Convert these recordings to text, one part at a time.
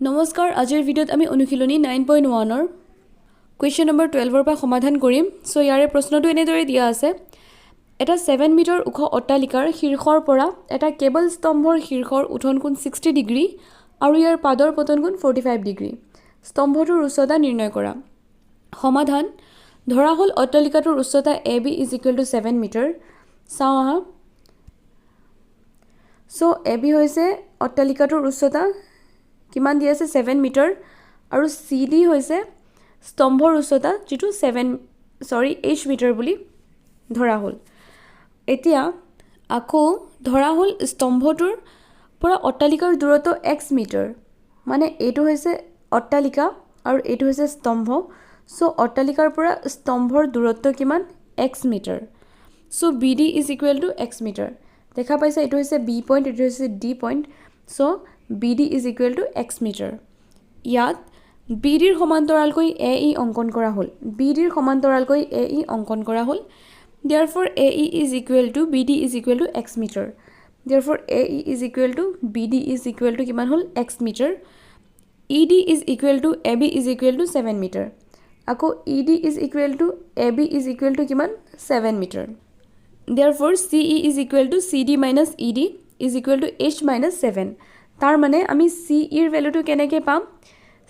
নমস্কাৰ আজিৰ ভিডিঅ'ত আমি অনুশীলনী 9.1 ৰ কুৱেশ্যন নম্বৰ 12 ৰ পৰা সমাধান কৰিম সো ইয়াৰে প্ৰশ্নটো এনেদৰে দিয়া আছে এটা 7 মিটাৰ ওখ অট্টালিকাৰ শীৰ্ষৰ পৰা এটা কেবল স্তম্ভৰ শীৰ্ষৰ উঠন কোণ 60 ডিগ্ৰী আৰু ইয়াৰ পাদৰ পতন কোণ 45 ডিগ্ৰী স্তম্ভটোৰ উচ্চতা নিৰ্ণয় কৰা সমাধান ধৰা হল অট্টালিকাটোৰ উচ্চতা AB = 7 মিটাৰ চাও আহা সো AB হৈছে অট্টালিকাটোৰ উচ্চতা কিমান দি আছে 7 মিটাৰ আৰু CD হৈছে স্তম্ভৰ উচ্চতা যেটো 8 মিটাৰ বুলি ধৰা হল এতিয়া আকৌ ধৰা হল স্তম্ভটোৰ পৰা অট্টালিকাৰ দূৰত্ব x মিটাৰ মানে এটো হৈছে অট্টালিকা আৰু এটো হৈছে স্তম্ভ সো অট্টালিকাৰ পৰা স্তম্ভৰ দূৰত্ব কিমান x metre so BD = x metre দেখা পাইছে এটো হৈছে B পইণ্ট এটো হৈছে D point so BD = x metre ইয়াত BD ৰ সমান্তৰালকৈ AE অঙ্কন কৰা হল BD ৰ সমান্তৰালকৈ AE অঙ্কন কৰা হল therefore AE = BD = x metre therefore AE = BD = কিমান হল x metre ED = AB = 7 metre আকৌ ED = AB = কিমান 7 metre therefore CE = CD - ED = H - 7 তাৰ মানে আমি CE ৰ ভ্যালুটো কেনেকৈ পাম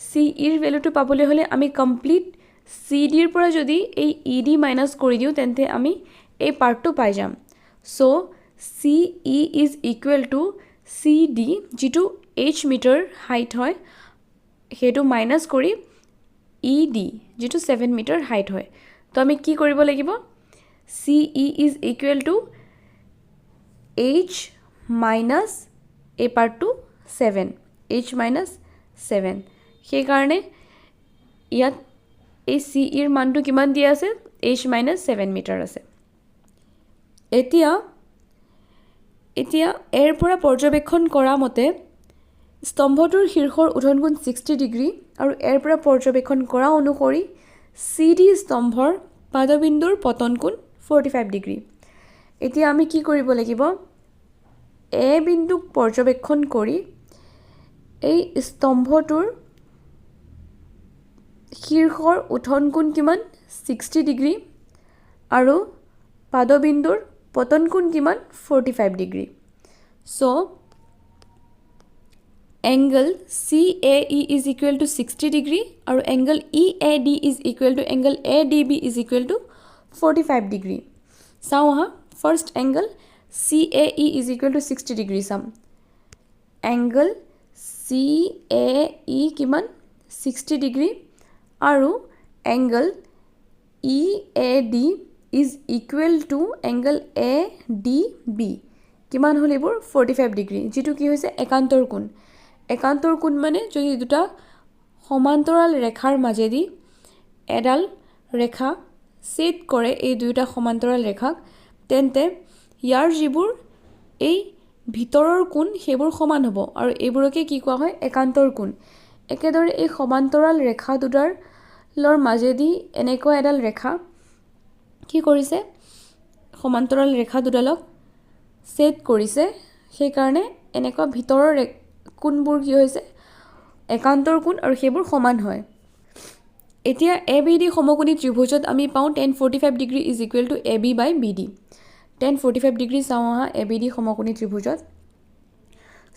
CE ৰ ভ্যালুটো পাবলৈ হলে আমি কমপ্লিট CD ৰ পৰা যদি এই ED মাইনাস কৰি দিও তেন্তে আমি এই পাৰ্টটো পাই যাম সো CE = CD যেটো H মিটাৰ হাইট হয় হেতু মাইনাস কৰি ED যেটো 7 মিটাৰ হাইট হয় তো আমি কি কৰিব লাগিব CE = H minus a part to 7 H minus 7 সেই কাৰণে ইয়াত এই CE ৰ মানটো কিমান দিয়া আছে H minus 7 মিটাৰ আছে এতিয়া এৰ পৰা পৰ্যবেক্ষণ কৰা মতে স্তম্ভটোৰ শীৰ্ষৰ উঠন কোণ 60 ডিগ্ৰী আৰু এৰ পৰা পৰ্যবেক্ষণ কৰা অনুসৰি CD স্তম্ভৰ পাদবিন্দুৰ পতন কোণ 45 ডিগ্ৰী এতিয়া আমি কি কৰিব লাগিব A বিন্দুক পৰ্যবেক্ষণ কৰি এই স্তম্ভটোৰ শীৰ্ষৰ উঠন কোণ কিমান 60 ডিগ্ৰী আৰু পাদবিন্দুৰ পতন কোণ কিমান 45 degree so angle CAE = 60 degree আৰু angle EAD = angle ADB = 45 degree চাও হা ফাৰ্স্ট angle CAE = 60 ডিগ্ৰী সাম angle CAE কিমান 60 ডিগ্ৰী আৰু angle EAD = angle ADB কিমান হল এবোৰ 45 ডিগ্ৰী যেটো কি হৈছে একান্তৰ কোণ মানে যদি দুটা সমান্তৰাল ৰেখাৰ মাজেদি এডাল ৰেখা ছেদ কৰে এই দুটা সমান্তৰাল ৰেখাক তেন্তে ইয়াৰ যিবোৰ এই ভিতৰৰ কোণ হেবোৰ সমান হ'ব আৰু এইবোৰকে কি কোৱা হয় একান্তৰ কোণ একেদৰে এই সমান্তৰাল ৰেখা দুডালৰ মাজেদি এনেকুৱা এডাল ৰেখা কি কৰিছে সমান্তৰাল ৰেখা দুডালক ছেদ কৰিছে সেই কাৰণে এনেকুৱা ভিতৰৰ কোণবোৰ কি হৈছে একান্তৰ কোণ আৰু হেবোৰ সমান হয় এতিয়া ABD সমকোণী ত্ৰিভুজত আমি পাওঁ tan 45 degree = AB / BD tan 45 degree চাও আহা ABD সমকোণী ত্ৰিভুজত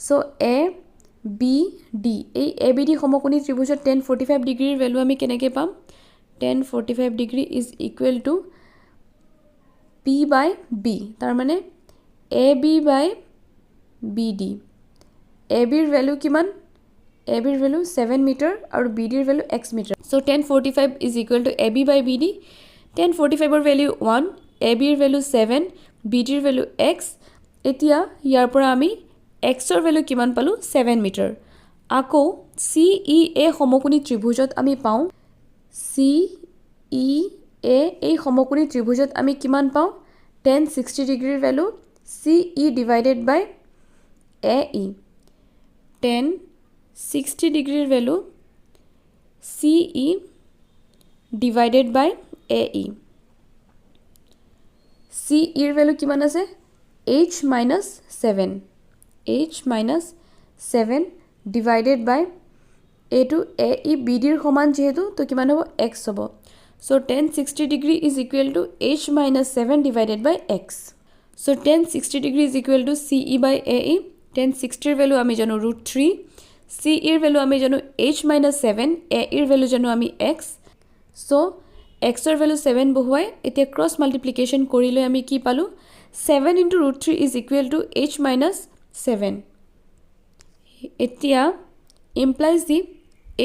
সো ABD এই ABD সমকোণী ত্ৰিভুজত tan 45 ডিগ্ৰীৰ ভ্যালু আমি কেনেকৈ পাম tan 45 ডিগ্ৰী = P / B তাৰ মানে AB / BD AB ৰ ভ্যালু কিমান AB ৰ ভ্যালু 7 মিটাৰ আৰু BD ৰ value x metre so tan 45 = AB / BD tan 45 ৰ ভ্যালু 1 AB ৰ ভ্যালু 7 BD ৰ ভ্যালু x এতিয়া ইয়াৰ পৰা আমি x ৰ ভ্যালু কিমান পালো 7 মিটাৰ আকৌ CEA সমকোণী ত্ৰিভুজত আমি পাওঁ CEA এই সমকোণী ত্ৰিভুজত আমি কিমান পাওঁ tan 60 ডিগ্ৰীৰ ভ্যালু CE / AE tan 60 ডিগ্ৰীৰ ভ্যালু CE / AE CE ৰ ভ্যালু কিমান আছে H - 7 H - 7 divided by এইটো এ ই বি ডিৰ সমান যিহেতু তো কিমান হ'ব এক্স হ'ব so' tan 60 degree is equal to h minus 7 divided by X so' tan 60 degree is equal to C E by A E tan 60ৰ ভেলু আমি জানো √3 চি ইৰ ভেলু আমি জানো h মাইনাছ 7 এ ইৰ ভেলু জানো আমি এক্স চ' এক্সৰ ভেলু 7 বহুৱাই এতিয়া ক্ৰছ মাল্টিপ্লিকেশ্যন কৰিলৈ আমি কি পালোঁ 7 into √3 is equal to h minus 7 এতিয়া implies the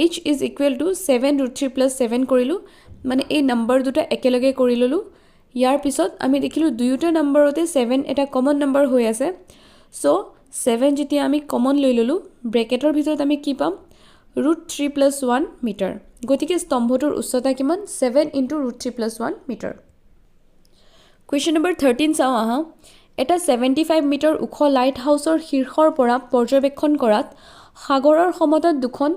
h is equal two 7 √3 plus 7 কৰিলোঁ মানে এই নম্বৰ দুটা একেলগে কৰি ল'লোঁ ইয়াৰ পিছত আমি দেখিলোঁ দুয়োটা নম্বৰতে 7 এটা কমন নম্বৰ হৈ আছে চ' 7 যেতিয়া আমি কমন লৈ ল'লোঁ ব্ৰেকেটৰ ভিতৰত আমি কি পাম √3 প্লাছ 1 মিটাৰ গতিকে স্তম্ভটোৰ উচ্চতা কিমান 7 into √3 plus 1 metre question number 13 চাওঁ আহা এটা 75 মিটাৰ ওখ লাইট হাউচৰ শীৰ্ষৰ পৰা পৰ্যবেক্ষণ কৰাত সাগৰৰ সমতত দুখন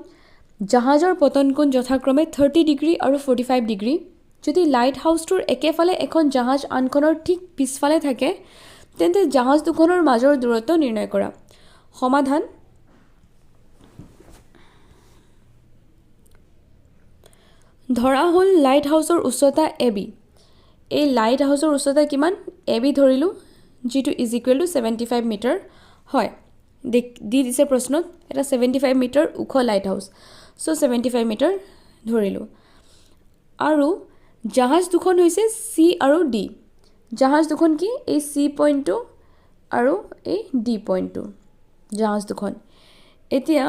জাহাজৰ পতন কোণ যথাক্ৰমে 30 ডিগ্ৰী আৰু 45 ডিগ্ৰী যদি লাইট হাউচটোৰ একেফালে এখন জাহাজ আনখনৰ ঠিক পিছফালে থাকে তেন্তে জাহাজ দুখনৰ মাজৰ দূৰত্ব নিৰ্ণয় কৰা সমাধান ধৰা হ'ল লাইট হাউচৰ উচ্চতা এ বি এই লাইট হাউচৰ উচ্চতা কিমান এ বি ধৰিলোঁ যিটো ইজ ইকুৱেল টু 75 মিটাৰ হয় দি দিছে প্ৰশ্নত এটা 75 মিটাৰ ওখ লাইট হাউচ চ' 75 মিটাৰ ধৰিলোঁ আৰু জাহাজ দুখন হৈছে চি আৰু ডি জাহাজ দুখন কি এই চি পইণ্টটো আৰু এই ডি পইণ্টটো জাহাজ দুখন এতিয়া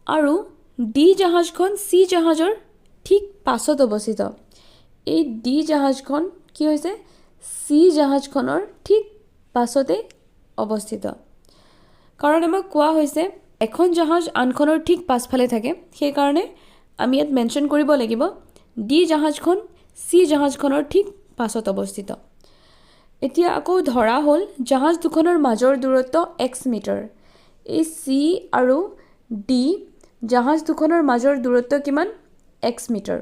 আৰু ডি জাহাজখন চি জাহাজৰ ঠিক পাছত অৱস্থিত এই ডি জাহাজখন কি হৈছে চি জাহাজখনৰ ঠিক পাছতে অৱস্থিত কাৰণ আমাক কোৱা হৈছে এখন জাহাজ আনখনৰ ঠিক পাছফালে থাকে সেইকাৰণে আমি ইয়াত মেনশ্যন কৰিব লাগিব ডি জাহাজখন চি জাহাজখনৰ ঠিক পাছত অৱস্থিত এতিয়া আকৌ ধৰা হ'ল জাহাজ দুখনৰ মাজৰ দূৰত্ব এক্স মিটাৰ এই চি আৰু ডি জাহাজ দুখনৰ মাজৰ দূৰত্ব কিমান এক্স মিটাৰ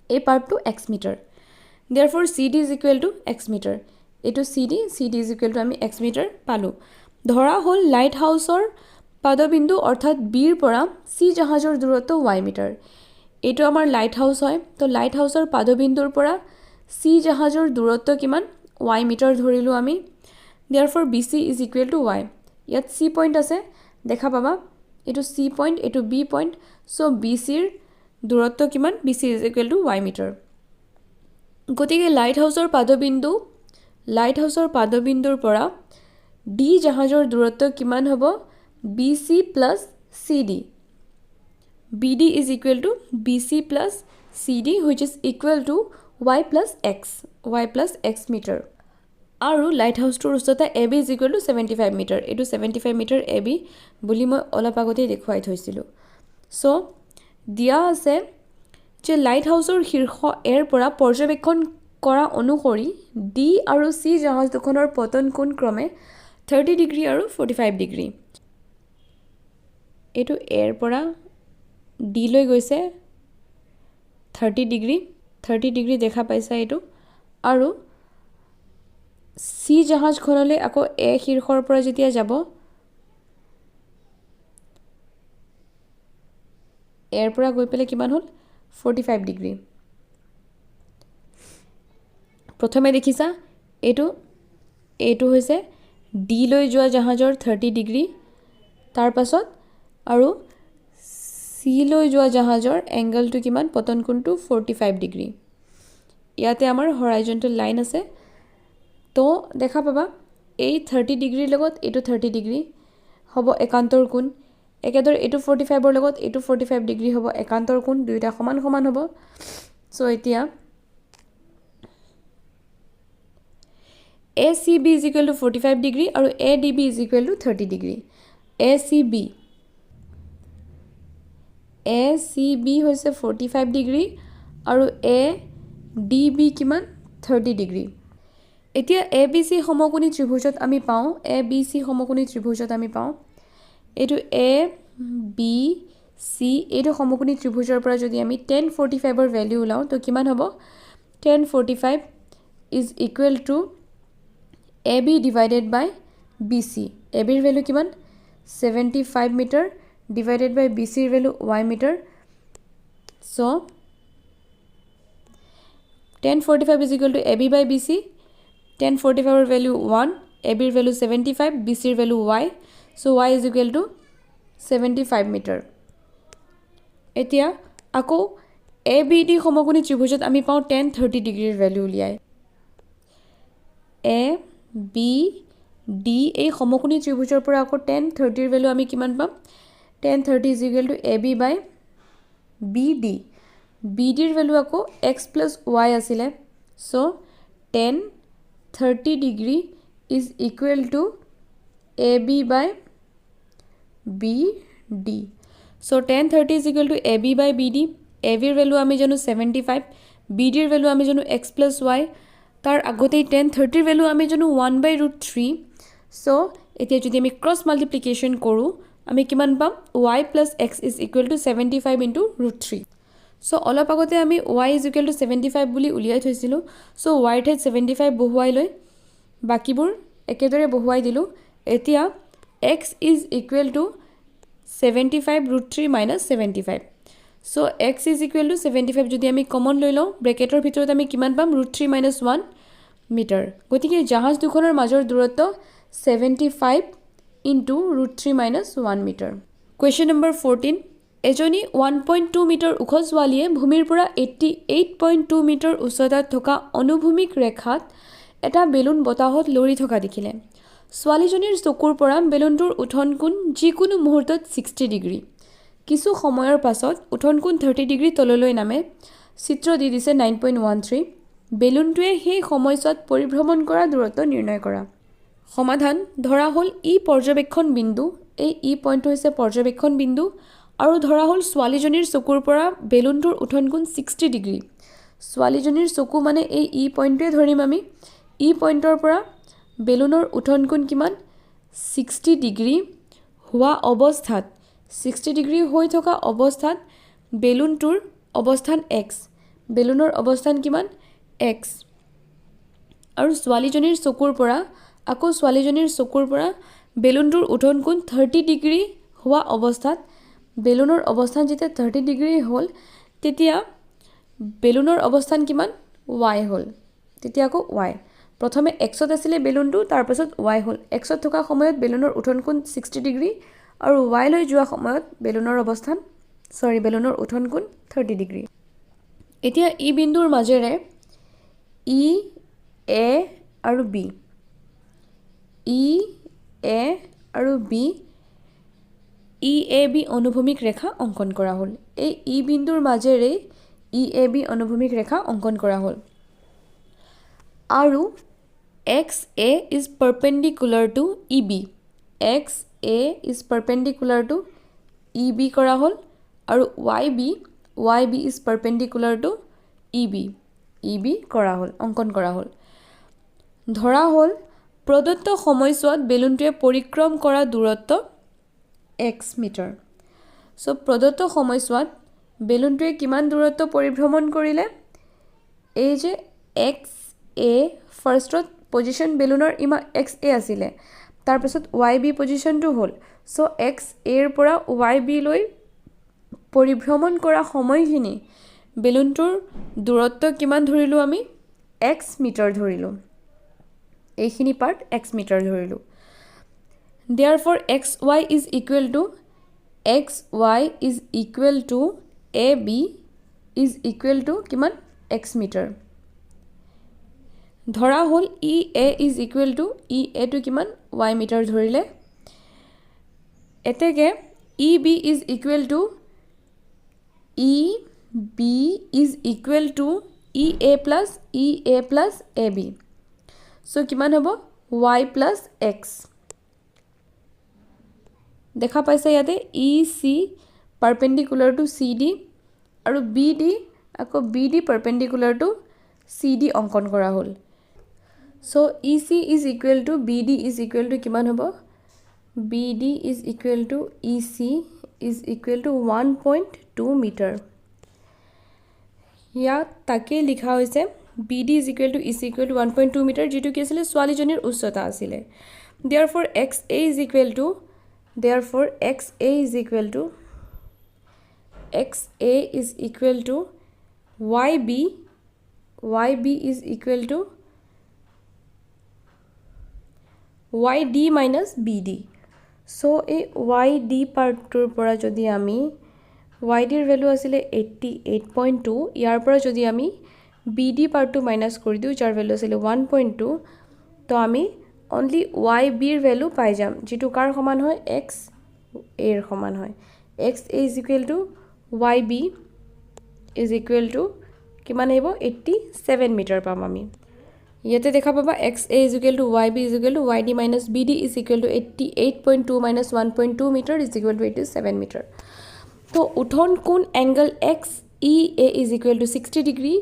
এই পাৰ্টটো X metre therefore C D is equal to X metre এইটো C D is equal to আমি এক্স মিটাৰ পালোঁ ধৰা হ'ল লাইট হাউচৰ পাদবিন্দু অৰ্থাৎ বিৰ পৰা চি জাহাজৰ দূৰত্ব ৱাই মিটাৰ এইটো আমাৰ লাইট হাউচ হয় তো লাইট হাউচৰ পাদবিন্দুৰ পৰা চি জাহাজৰ দূৰত্ব কিমান ৱাই মিটাৰ ধৰিলোঁ আমি therefore B C is equal to Y ইয়াত চি পইণ্ট আছে দেখা পাবা এইটো চি পইণ্ট এইটো বি পইণ্ট চ' বি চিৰ দূৰত্ব কিমান B C is equal to Y metre গতিকে লাইট হাউচৰ পাদবিন্দুৰ পৰা ডি জাহাজৰ দূৰত্ব কিমান হ'ব B C plus C D B D is equal to B C plus C D which is equal to Y plus X metre আৰু light হাউচটোৰ উচ্চতা A B is equal to 75 metre এইটো 75 metre A B বুলি মই অলপ আগতেই দেখুৱাই থৈছিলোঁ চ' দিয়া আছে যে লাইট হাউচৰ শীৰ্ষ এৰ পৰা পৰ্যবেক্ষণ কৰা অনুসৰি ডি আৰু চি জাহাজ দুখনৰ পতন কোণ ক্ৰমে 30 ডিগ্ৰী আৰু 45 ডিগ্ৰী এইটো এৰ পৰা ডি লৈ গৈছে 30 ডিগ্ৰী দেখা পাইছা এইটো আৰু চি জাহাজখনলৈ আকৌ এ শীৰ্ষৰ পৰা যেতিয়া যাব এৰ পৰা গৈ পেলাই কিমান হ'ল 45 ডিগ্ৰী প্ৰথমে দেখিছা এইটো হৈছে ডি লৈ যোৱা জাহাজৰ 30 ডিগ্ৰী তাৰ পাছত আৰু চি লৈ যোৱা জাহাজৰ এংগলটো কিমান পতন কোণটো 45 ডিগ্ৰী ইয়াতে আমাৰ হৰাইজণ্টেল লাইন আছে তো দেখা পাবা এই 30 ডিগ্ৰীৰ লগত এইটো 30 ডিগ্ৰী হ'ব একান্তৰ কোণ একেদৰে এইটো 45ৰ লগত এইটো 45 ডিগ্ৰী হ'ব একান্তৰ কোণ দুয়োটা সমান হ'ব চ' এতিয়া A C B is equal to 45 degree আৰু A D B is equal to 30 degree A C B হৈছে 45 ডিগ্ৰী আৰু এ ডি বি কিমান 30 ডিগ্ৰী এতিয়া এ বি চি সমকোণী ত্ৰিভুজত আমি পাওঁ এইটো এ বি চি এইটো সমকোণী ত্ৰিভুজৰ পৰা যদি আমি 1045ৰ ভেলিউ ওলাওঁ তো কিমান হ'ব 1045 is equal to A B divided by B C A বিৰ ভেলিউ কিমান 75 মিটাৰ divided by BC ৰ value y meter. So 1045 is equal to AB by BC. 1045 ৰ value 1, AB ৰ value 75, BC ৰ value y. So y is equal to 75 meter. এতিয়া আকৌ ABD সমকোণী ত্ৰিভুজত আমি পাওঁ tan 30 ডিগ্ৰীৰ ভ্যালু উলিয়াই ABD এই সমকোণী ত্ৰিভুজৰ পৰা আকৌ tan 30 ৰ ভ্যালু আমি কিমান পাম tan 30 is equal to AB by BD. BD ৰ ভ্যালু আকৌ x plus y আছিলে. So tan 30 degree is equal to AB by BD. So tan 30 is equal to AB by BD. AB ৰ value আমি জানো 75, BD ৰ value আমি জানো x plus y. তাৰ আগতেই tan 30 ৰ ভ্যালু আমি জানো 1/√3. So এতিয়া যদি আমি ক্ৰস মাল্টিপ্লিকেশন কৰো আমি কিমান পাম y plus x is equal to 75 into √3. So অলপ আগতে আমি y is equal to 75 বুলি উলিয়াই থৈছিলো. So y ৰ ঠাইত 75 বহুৱাই লৈ বাকিবোৰ একেদৰে বহুৱাই দিলো. এতিয়া x is equal to 75√3 minus 75. So x is equal to 75 যদি আমি কমন লৈ লওঁ ব্ৰেকেটৰ ভিতৰত আমি কিমান পাম √3 minus 1 মিটাৰ. গতিকে জাহাজ দুখনৰ মাজৰ দূৰত্ব 75 into √3 minus 1 meter. Question number 14. এজনী 1.2 মিটাৰ ওখ ছোৱালীয়ে ভূমিৰ পৰা 88.2 মিটাৰ উচ্চতাত থকা অনুভূমিক ৰেখাত এটা বেলুন বতাহত লৰি থকা দেখিলে. ছোৱালীজনীৰ চকুৰ পৰা বেলুনটোৰ উঠন কোণ যিকোনো মুহূৰ্তত 60 ডিগ্ৰী. কিছু সময়ৰ পাছত উঠন কোণ 30 ডিগ্ৰী তললৈ নামে. চিত্ৰ দি দিছে 9.13. বেলুনটোৱে সেই সময়ছোৱাত পৰিভ্ৰমণ কৰা দূৰত্ব নিৰ্ণয় কৰা. সমাধান ধৰা হ'ল ই পৰ্যবেক্ষণ বিন্দু, এই ই পইণ্টটো হৈছে পৰ্যবেক্ষণ বিন্দু আৰু ধৰা হ'ল ছোৱালীজনীৰ চকুৰ পৰা বেলুনটোৰ উঠন কোণ 60 ডিগ্ৰী. ছোৱালীজনীৰ চকু মানে এই ই পইণ্টটোৱে ধৰিম আমি. ই পইণ্টৰ পৰা বেলুনৰ উঠন কোণ কিমান 60 ডিগ্ৰী হোৱা অৱস্থাত 60 ডিগ্ৰী হৈ থকা অৱস্থাত বেলুনটোৰ অৱস্থান x, বেলুনৰ অৱস্থান কিমান x আৰু ছোৱালীজনীৰ চকুৰ পৰা আকৌ ছোৱালীজনীৰ চকুৰ পৰা বেলুনটোৰ উঠন কোণ 30 ডিগ্ৰী হোৱা অৱস্থাত বেলুনৰ অৱস্থান যেতিয়া 30 ডিগ্ৰী হ'ল তেতিয়া বেলুনৰ অৱস্থান কিমান y হ'ল. তেতিয়া আকৌ y প্ৰথমে x ত আছিলে বেলুনটো তাৰ পাছত y হ'ল. x ত থকা সময়ত বেলুনৰ উঠন কোণ 60 ডিগ্ৰী আৰু y লৈ যোৱা সময়ত বেলুনৰ উঠন কোণ 30 ডিগ্ৰী. এতিয়া ই বিন্দুৰ মাজেৰে ই a আৰু b আৰু b EAB অনুভূমিক ৰেখা অংকন কৰা হ'ল. এই ই বিন্দুৰ মাজেৰে EAB অনুভূমিক ৰেখা অংকন কৰা হ'ল আৰু XA is perpendicular to EB. XA is perpendicular to EB কৰা হ'ল আৰু YB is perpendicular to EB কৰা হ'ল, অংকন কৰা হ'ল. ধৰা হ'ল প্ৰদত্ত সময়ছোৱাত বেলুনটোৱে পৰিক্ৰম কৰা দূৰত্ব x মিটাৰ. সো প্ৰদত্ত সময়ছোৱাত বেলুনটোৱে কিমান দূৰত্ব পৰিভ্ৰমণ কৰিলে এই যে XA ফাৰ্ষ্টত পজিশন বেলুনৰ ইমা XA আছিলে তাৰ পাছত YB পজিশনটো হ'ল. সো XA ৰ পৰা YB লৈ পৰিভ্ৰমণ কৰা সময়খিনি বেলুনটোৰ দূৰত্ব কিমান ধৰিলো আমি x মিটাৰ ধৰিলো. এইখিনি পাৰ্ট x মিটাৰ ধৰিলো. Therefore xy is equal to AB is equal to কিমান x মিটাৰ. ধৰা হ'ল EA is equal to EA to কিমান y মিটাৰ ধৰিলে. এতেকে EB is equal to EA plus AB. So কিমান হ'ব y plus x. দেখা পাইছে ইয়াতে EC perpendicular to CD আৰু BD আকৌ BD perpendicular to CD অংকন কৰা হ'ল. So EC is equal to BD is equal to কিমান হ'ব BD is equal to EC is equal to 1.2 meter. ইয়াত তাকে লিখা হৈছে BD is equal to EC equal to 1.2 meter যেটো কি আছিল ছোৱালীজনীৰ উচ্চতা আছিল. Therefore XA is equal to Therefore XA is equal to YB is equal to YD minus BD. So a YD পাৰ্টটোৰ পৰা যদি আমি YD ৰ ভ্যালু আছিলে 88.2 ইয়াৰ পৰা যদি আমি BD পাৰ্টটো মাইনাস কৰি দিও যাৰ ভ্যালু আছিলে 1.2 তো আমি only YB ৰ ভ্যালু পাই যাম যেটো কাৰ সমান হয় XA ৰ সমান হয় XA is equal to YB is equal to কিমান আহিব 87 মিটাৰ পাম আমি ইয়াতে দেখা পাবা XA is equal to YB is equal to YD minus BD is equal to 88.2 minus 1.2 meter is equal to 87 meter. तो उठन कोण angle XEA is equal to 60 degree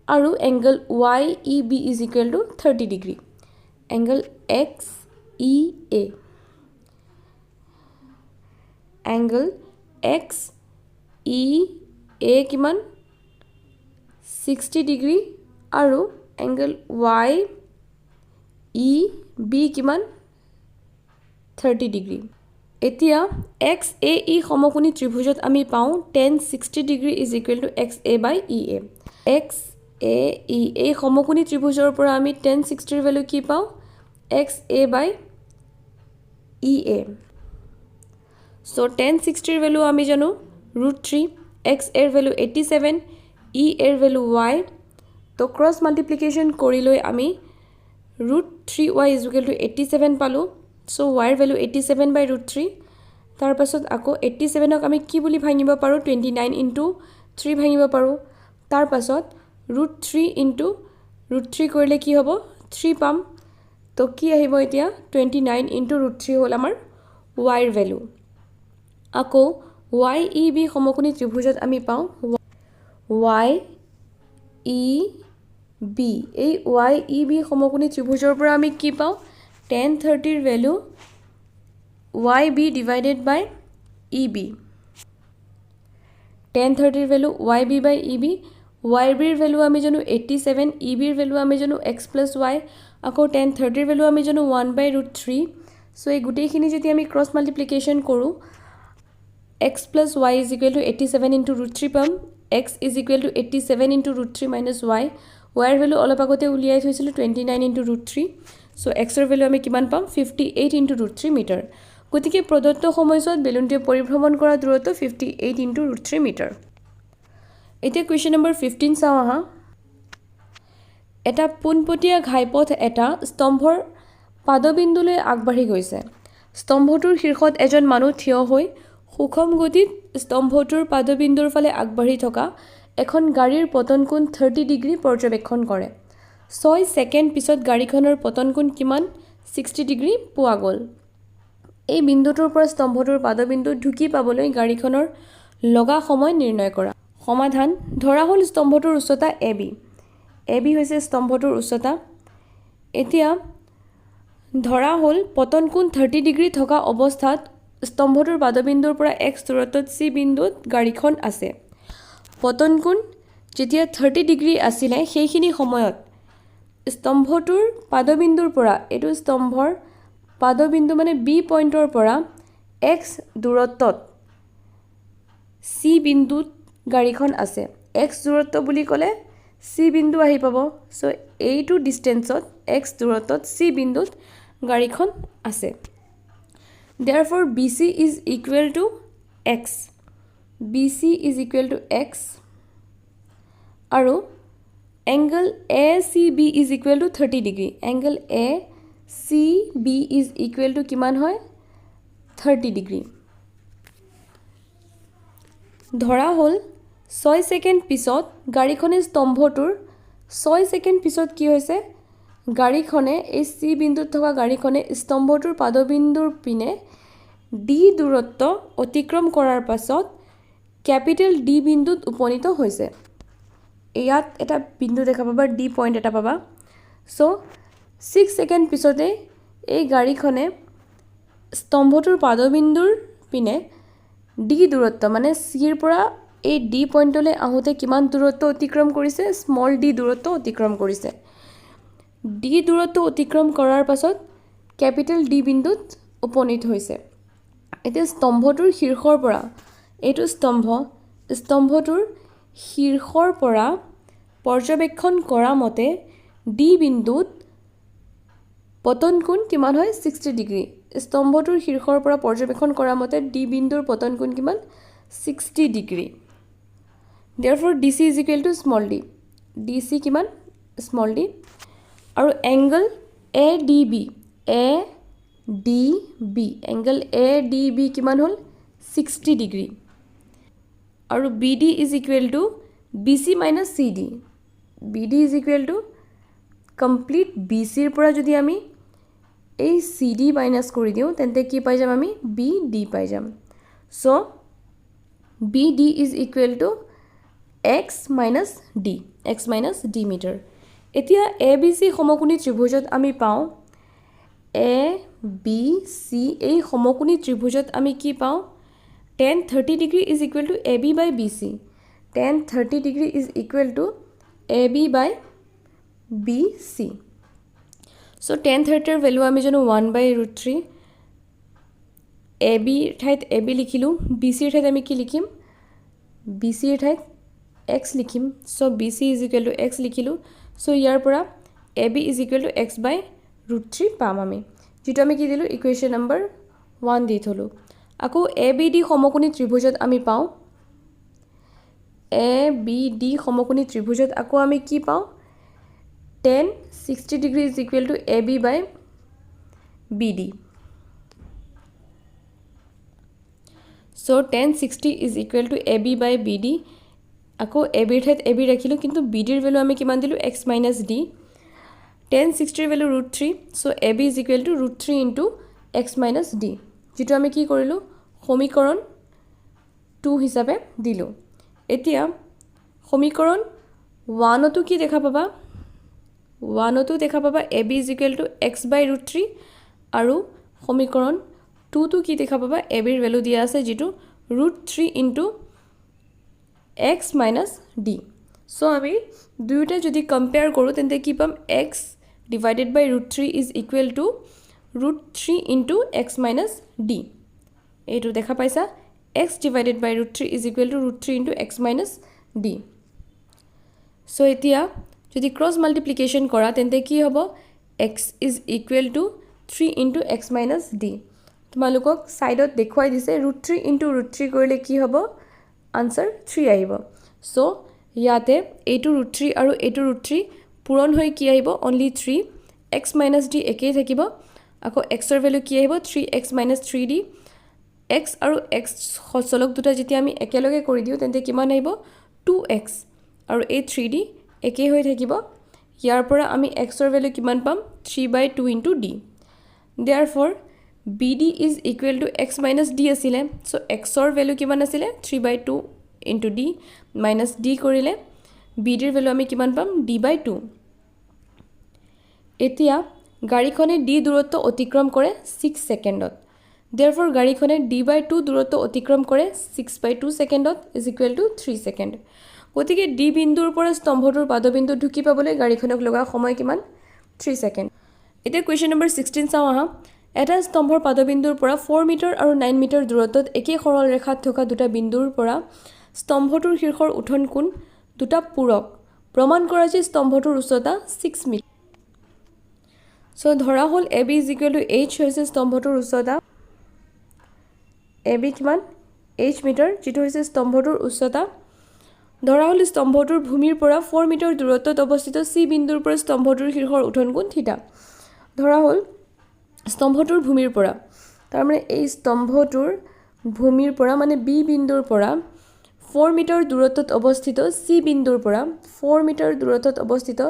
আৰু angle YEB is equal to 30 degree. Angle XEA কিমান 60 degree আৰু angle YEB কিমান 30 degree. এতিয়া XAE সমকোণী ত্ৰিভুজত আমি পাওঁ tan 60 degree is equal to XA by EA. XAE এই সমকোণী ত্ৰিভুজৰ পৰা আমি tan 60 ৰ ভ্যালু কি পাওঁ XA by EA. So tan 60 ৰ ভ্যালু আমি জানো √3 X এৰ ভ্যালু 87 E এৰ ভ্যালু Y তো ক্ৰস মাল্টিপ্লিকেশন কৰি লৈ আমি √3y is equal to 87 পালো so y এর ভ্যালু 87 by √3 তাৰ পাছত আকৌ 87 ক আমি কি বুলি ভাঙিব পাৰো 29 into 3 ভাঙিব পাৰো তাৰ পাছত √3 into √3 কৰিলে কি হ'ব 3 পাম তো কি আহিব এতিয়া 29 into √3 হল আমাৰ y এৰ ভ্যালু আকৌ YEB সমকোণী ত্ৰিভুজত আমি পাওঁ YEB এই YEB সমকোণী ত্ৰিভুজৰ পৰা আমি কি পাওঁ tan 30 ৰ value YB divided by EB tan 30 ৰ value YB by EB YB ৰ ভ্যালু আমি জানো 87 EB ৰ ভ্যালু আমি জানো x plus y আকৌ tan 30 ৰ ভ্যালু আমি জানো 1 by √3 সো এই গুটেইখিনি যদি আমি ক্রস মাল্টিপ্লিকেশন কৰো x plus y is equal to 87 into √3 পাম x is equal to 87 into √3 minus y y এর ভ্যালু অলপ আগতে উলিয়াই থৈছিল 29 into √3 সো x এর ভ্যালু আমি কিমান পাম 58 into √3 মিটাৰ গতিকে প্ৰদত্ত সময়ত বেলুনটোৱে পৰিভ্ৰমণ কৰা দূৰত্ব 58 into √3 মিটাৰ এতিয়া কোৱেশ্চন নম্বৰ 15 চাও আহা এটা পোনপটীয়া ঘাইপথ এটা স্তম্ভৰ পাদবিন্দুলৈ আগবাঢ়ি গৈছে স্তম্ভটোৰ শীৰ্ষত এজন মানুহ থিয় হৈ সুখম গতিত স্তম্ভটোৰ পাদবিন্দুৰ ফালে আগবাঢ়ি থকা এখন গাড়ীৰ পতন কোণ 30 ডিগ্ৰী পৰ্যবেক্ষণ কৰে 6 সেকেন্ড পিছত গাড়ীখনৰ পতন কোণ কিমান 60 ডিগ্ৰী পোৱা গল এই বিন্দুটোৰ পৰা স্তম্ভটোৰ পাদবিন্দু ঢুকি পাবলৈ গাড়ীখনৰ লগা সময় নিৰ্ণয় কৰা সমাধান ধৰা হল স্তম্ভটোৰ উচ্চতা AB হৈছে স্তম্ভটোৰ উচ্চতা এতিয়া ধৰা হল পতন কোণ 30 ডিগ্ৰী থকা অৱস্থাত স্তম্ভটোৰ পাদবিন্দুৰ পৰা x দূৰত্বত C বিন্দুত গাড়ীখন আছে পতন কোণ যেতিয়া 30 ডিগ্ৰী আছিল সেইখিনি সময়ত স্তম্ভটোৰ পাদবিন্দুৰ পৰা এটো স্তম্ভৰ পাদবিন্দু মানে B পইণ্টৰ পৰা x দূৰত্বত C বিন্দুত গাড়ীখন আছে x দূৰত্ব বুলি ক'লে C বিন্দু আহি পাব সো এইটো ডিসটেন্সত x দূৰত্বত C বিন্দুত গাড়ীখন আছে Therefore, BC is equal to x. BC is equal to x. Aru angle ACB is equal to 30 degree. Angle ACB is equal to kiman hoy 30 degree. Dhora hol 6 second pisot garikhone স্তম্ভটোৰ 6 second pisot ki hoise গাড়ীখনে এই C বিন্দুত থকা গাড়ীখনে স্তম্ভটোৰ পাদবিন্দুৰ পিনে D দূৰত্ব অতিক্ৰম কৰাৰ পাছত ক্যাপিটেল D বিন্দুত উপনীত হৈছে ইয়াত এটা বিন্দু দেখা পাবা D পইণ্ট এটা পাবা সো 6 সেকেন্ড পিছতে এই গাড়ীখনে স্তম্ভটোৰ পাদবিন্দুৰ পিনে D দূৰত্ব মানে C ৰ পৰা এই D পইণ্টলৈ আহোতে কিমান দূৰত্ব অতিক্ৰম কৰিছে স্মল d দূৰত্ব অতিক্ৰম কৰিছে D দূৰত্ব অতিক্ৰম কৰাৰ পাছত ক্যাপিটেল D বিন্দুত উপনীত হৈছে এতিয়া স্তম্ভটোৰ শীৰ্ষৰ পৰা এইটো স্তম্ভটোৰ শীৰ্ষৰ পৰা পৰ্যবেক্ষণ কৰা মতে ডি বিন্দুত পতন কোণ কিমান হয় 60 ডিগ্ৰী স্তম্ভটোৰ শীৰ্ষৰ পৰা পৰ্যবেক্ষণ কৰা মতে ডি বিন্দুৰ পতন কোণ কিমান 60 degree therefore DC is equal to small d DC কিমান small d আৰু এংগল ADB এংগল ADB কিমান হ'ল 60 ডিগ্ৰী আৰু BD is equal to BC minus CD BD is equal to complete BC ৰ পৰা যদি আমি এই CD মাইনাস কৰি দিও তেন্তে কি পাই যাম আমি BD পাই যাম so BD is equal to x minus d meter এতিয়া ABC সমকোণী ত্ৰিভুজত আমি পাও ABC এই সমকোণী ত্ৰিভুজত আমি কি পাও tan 30 degree is equal to AB by BC tan 30 degree is equal to AB by BC so tan 30 এর ভ্যালু আমি জানো 1/√3 AB ঠাইত AB লিখিলো BC এর ঠাইত আমি কি লিখিম BC এর ঠাইত x লিখিম so BC is equal to x লিখিলো so ইয়াৰ পৰা AB is equal to x/√3 পাম আমি যেটো আমি কি দিলো ইকুয়েশন নাম্বার 1 দি থলো আকৌ ABD সমকোণী ত্ৰিভুজত আমি পাও ABD সমকোণী ত্ৰিভুজত আকৌ আমি কি পাও tan 60 degree is equal to AB by BD so tan 60 is equal to AB by BD আকৌ AB এর ঠাইত AB রাখিলো কিন্তু BD এর ভ্যালু আমি কিমান দিলো x minus d tan 60 এর value √3 so AB is equal to √3 into x minus d যেটো আমি কি কৰিলো সমীকৰণ 2 হিচাপে দিলো এতিয়া সমীকৰণ 1 তো কি দেখা পাবা 1 তো দেখা পাবা AB is equal to x/√3 আৰু সমীকৰণ 2 তো কি দেখা পাবা AB এর ভ্যালু দিয়া আছে যেটো √3 into x minus d so আমি দুইটা যদি কম্পেয়ার কৰো তেন্তে কি পাম x divided by √3 is equal to √3 into x minus d এইটো দেখা পাইছা x divided by √3 is equal to √3 into x minus d so এতিয়া যদি ক্রস মাল্টিপ্লিকেশন কৰা তেন্তে কি হ'ব x is equal to 3 into x minus d তোমালোকক সাইডত দেখুৱাই দিছে √3 into √3 কৰিলে কি হ'ব आंसर 3 আহিব সো ইয়াতে এইটো √3 আৰু এইটো √3 পূৰণ হৈ কি আহিব only 3 x minus d একেই থাকিব আকৌ x ৰ ভ্যালু কি আহিব 3x minus 3d x আৰু x হচলক দুটা যেতিয়া আমি একেলগে কৰি দিও তেন্তে কিমান আহিব 2x আৰু এই 3d একেই হৈ থাকিব ইয়াৰ পৰা আমি x ৰ ভ্যালু কিমান পাম 3/2 into d therefore BD is equal to x minus d asile so x or value kiman asile 3/2 into d minus d korile BD er value ami kiman pam d/2 etia gari khone d durotto otikrom kore 6 secondot therefore gari khone d/2 durotto otikrom kore 6/2 secondot is equal to 3 second gotike d bindur pore stombhotur padobindu dhuki pabole gari khonok loga somoy kiman 3 second etia question number 16 saw aha এটা স্তম্ভৰ পাদবিন্দুৰ পৰা 4 metre আৰু 9 metre দূৰত্বত একে সৰল ৰেখাত থকা দুটা বিন্দুৰ পৰা স্তম্ভটোৰ শীৰ্ষৰ উঠন কোণ দুটা পূৰক প্ৰমাণ কৰা যে স্তম্ভটোৰ উচ্চতা 6 মিটাৰ সো ধৰা হল AB = h হৈছে স্তম্ভটোৰ উচ্চতা AB কিমান h মিটাৰ যেটো হৈছে স্তম্ভটোৰ উচ্চতা ধৰা হল স্তম্ভটোৰ ভূমিৰ পৰা 4 মিটাৰ দূৰত্বত অৱস্থিত C বিন্দুৰ পৰা স্তম্ভটোৰ শীৰ্ষৰ উঠন কোণ θ ধৰা হল স্তম্ভটোৰ ভূমিৰ পৰা তাৰ মানে এই স্তম্ভটোৰ ভূমিৰ পৰা মানে B বিন্দুৰ পৰা 4 মিটাৰ দূৰত্বত অৱস্থিত C বিন্দুৰ পৰা 4 মিটাৰ দূৰত্বত অৱস্থিত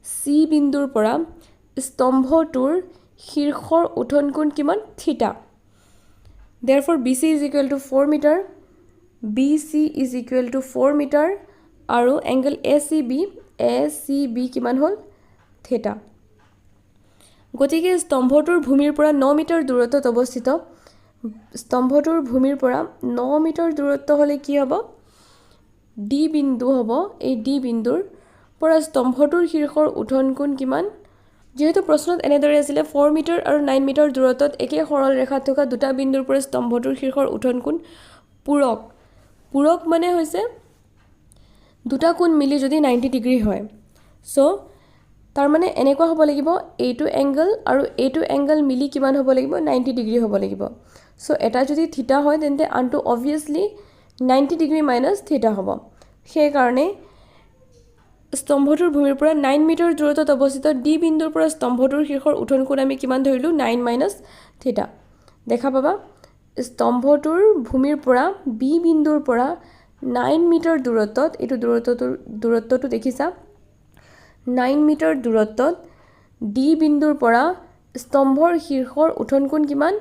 C বিন্দুৰ পৰা স্তম্ভটোৰ শীৰ্ষৰ উঠন কোণ কিমান θ therefore BC is equal to 4 meter BC is equal to 4 meter আৰু angle ACB কিমান হল θ গতিকে স্তম্ভটোৰ ভূমিৰ পৰা 9 মিটাৰ দূৰত্বত অৱস্থিত স্তম্ভটোৰ ভূমিৰ পৰা 9 মিটাৰ দূৰত্ব হলে কি হ'ব ডি বিন্দু হ'ব এই ডি বিন্দুৰ পৰা স্তম্ভটোৰ শীৰ্ষৰ উঠন কোণ কিমান যেহেতু প্ৰশ্নত এনেদৰে আছিলে 4 মিটাৰ আৰু 9 মিটাৰ দূৰত্বত একে সৰল ৰেখাত থকা দুটা বিন্দুৰ পৰা স্তম্ভটোৰ শীৰ্ষৰ উঠন কোণ পূৰক পূৰক মানে হৈছে দুটা কোণ মিলি যদি 90 ডিগ্ৰী হয় সো তাৰ মানে এনেকুৱা হ'ব লাগিব এইটো এংগল আৰু এইটো এংগল মিলি কিমান হ'ব লাগিব 90 ডিগ্ৰী হ'ব লাগিব সো এটা যদি থিটা হয় তেন্তে আনটো অবভিয়াসলি 90 ডিগ্ৰী মাইনাস থিটা হ'ব সেই কাৰণে স্তম্ভটোৰ ভূমিৰ পৰা 9 মিটাৰ দূৰত্বত অৱস্থিত ডি বিন্দুৰ পৰা স্তম্ভটোৰ শীৰ্ষৰ উঠন কোণ আমি কিমান ধৰিলো 9 মাইনাস থিটা দেখা পাবা স্তম্ভটোৰ ভূমিৰ পৰা বি বিন্দুৰ পৰা 9 মিটাৰ দূৰত্বত এটো দূৰত্বটো দেখিছা 9 মিটাৰ দূৰত্বত ডি বিন্দুৰ পৰা স্তম্ভৰ শীৰ্ষৰ উঠন কোণ কিমান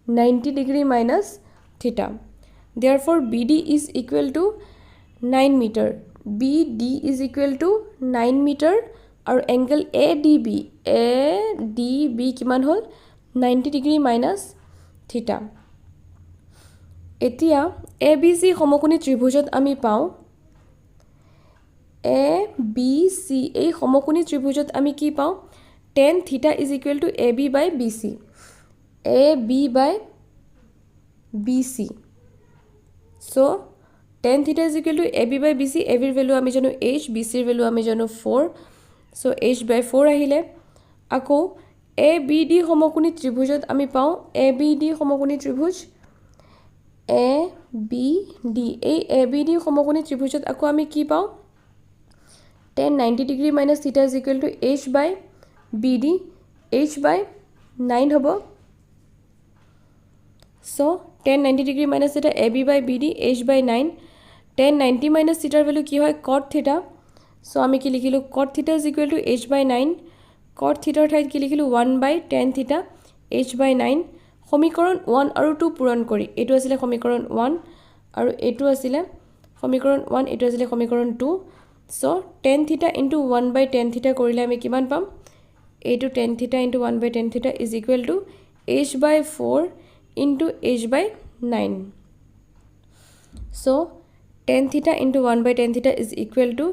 90 ডিগ্ৰী মাইনাস থিটা therefore BD is equal to 9 meter BD is equal to 9 meter আৰু angle ADB কিমান হ'ল 90 ডিগ্ৰী মাইনাস থিটা এতিয়া ABC সমকোণী ত্ৰিভুজত আমি পাওঁ ABC এই সমকোণী ত্ৰিভুজত আমি কি পাওঁ tan theta is equal to AB by BC AB by BC so tan theta is equal to AB by BC AB ৰ ভ্যালু আমি জানো h BC ৰ ভ্যালু আমি জানো 4 so h by 4 আহিলে আকৌ ABD সমকোণী ত্ৰিভুজত আমি পাওঁ ABD সমকোণী ত্ৰিভুজ ABD এই ABD সমকোণী ত্ৰিভুজত আকৌ আমি কি পাওঁ tan 90 degree minus theta is equal to h by BD h by 9 হ'ব so tan 90 degree minus theta AB by BD h by 9 tan 90 minus theta value কি হয় cot theta so আমি কি লিখিলো cot theta is equal to h by 9 cot theta ৰ ঠাইত কি লিখিলো 1 by tan theta h by 9 সমীকৰণ 1 আৰু 2 পূৰণ কৰি এটো আছিল সমীকৰণ 1 আৰু এটো আছিল সমীকৰণ 1 এটো আছিল সমীকৰণ 2 so tan theta into 1 by tan theta কৰিলে আমি কিমান পাম এটো tan theta into 1 by tan theta is equal to h by 4 into h by 9 so tan theta into 1 by tan theta is equal to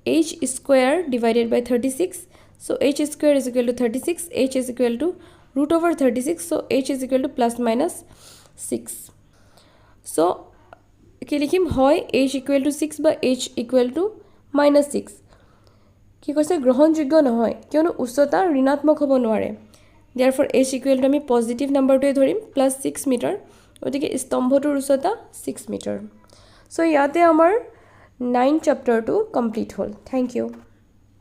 h square divided by 36 so h square is equal to 36 h is equal to root over 36 so h is equal to plus minus 6 so কি লিখিম হয় h equal to 6 বা h equal to minus 6 কি কৈছে গ্ৰহণযোগ্য নহয় কিয়নো উচ্চতা ঋণাত্মক হ'ব নোৱাৰে therefore h equal to আমি পজিটিভ নাম্বাৰটোৱে ধৰিম plus 6 মিটাৰ গতিকে স্তম্ভটোৰ উচ্চতা 6 মিটাৰ so ইয়াতে আমাৰ 9 চেপ্টাৰটো কমপ্লিট হ'ল থ্যাংক ইউ